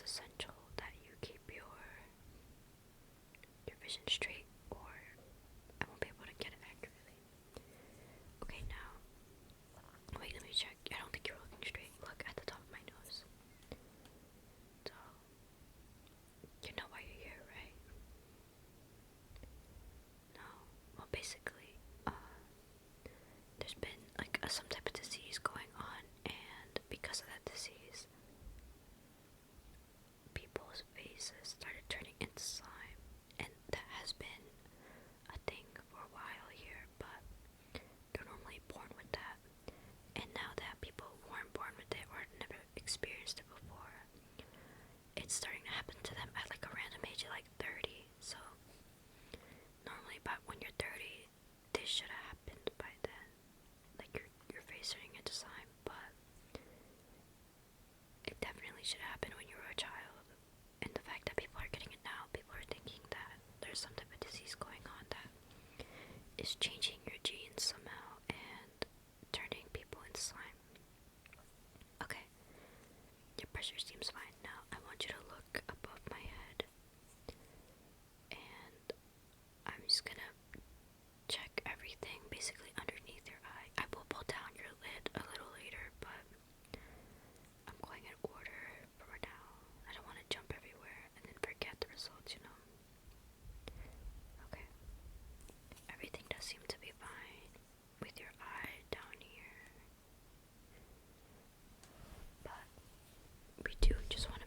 is essential that you keep your vision straight, or I won't be able to get it accurately. Okay, now, wait, let me check. I don't think you're looking straight. Look at the top of my nose. So, you know why you're here, right? No. Well, basically, there's been like some type of disease going on, and because of that disease, people's faces started turning into slime, and that has been a thing for a while here, but they're normally born with that. And now that people weren't born with it or never experienced it before, it's starting to happen to them at like a random age of like 30. So normally, but when you're 30, this should have happened by then. Like your face turning into slime, but it definitely should happen when you were a child. And the fact that people are getting it now, people are thinking that there's some type of disease going on that is changing your genes somehow and turning people into slime. Okay, your pressure seems fine now. I want you to look above my head, and I'm just gonna check everything basically underneath your eye. I will pull down your lid a little later, but I'm going in order for now. I don't want to jump everywhere and then forget the results, you know. Okay. Everything does seem to be fine with your eye down here. But we do just want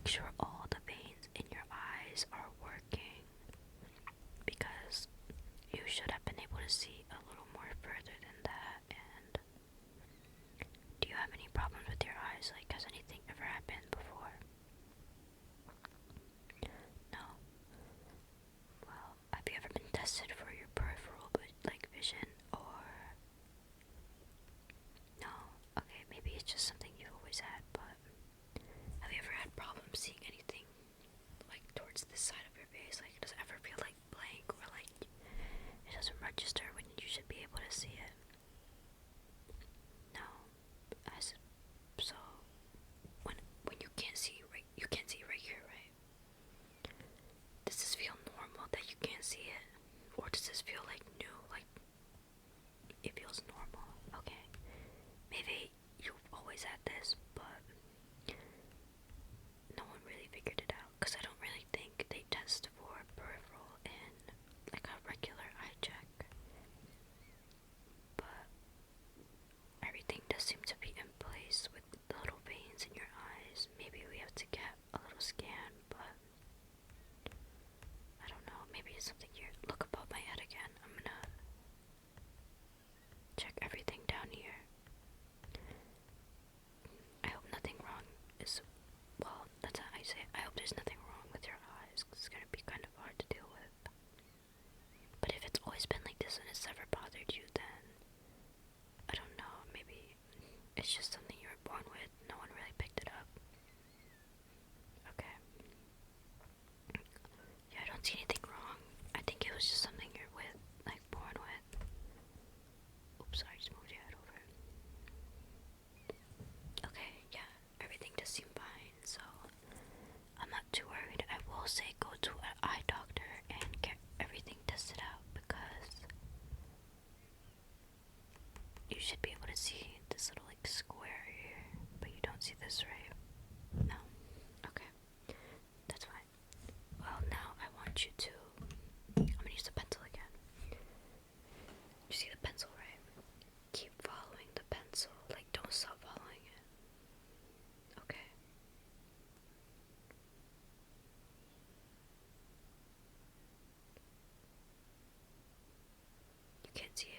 sure all the veins in your eyes are working, because you should have been able to see a little more further than that. And do you have any problems with your eyes? Like, has anything ever happened before? No? Well, have you ever been tested for your peripheral, like, vision, or... No? Okay, maybe it's just something you've always had, but have you ever had problems seeing anything, like, towards this side of your face? Like, does it ever feel, like, blank, or, like, it doesn't register when you should be able to see it? No? So, when you can't see right here, right? Does this feel normal that you can't see it? Or does this feel, like, new, like, it feels normal? Okay. Maybe you've always had this, but no one really figured it out, because I don't really think they test for peripheral in, like, a regular eye check. But everything does seem to be in place with the little veins in your eyes. Maybe we have to get a little scan, but I don't know. Maybe it's something here. Look above my head again. I'm gonna check everything down here. I hope nothing wrong is, well, that's how I say it. I hope there's nothing wrong with your eyes, because it's gonna be kind of hard to deal with. But if it's always been like this and it's never bothered you, then I don't know, maybe it's just something you were born with. No one really picked it up. Okay. Yeah, I don't see anything wrong. I think it was just something you're with, like, born with. Oops, sorry, just moved your head over. Okay, yeah, everything does seem fine, so I'm not too worried. I will say go to an eye doctor and get everything tested out, because you should be able to see this little, like, square here, but you don't see this, right? No? Okay, that's fine. Well, now I want you to, I'm gonna use the pencil again. You see the pencil, right? Keep following the pencil, like, don't stop following it. Okay. You can't see it?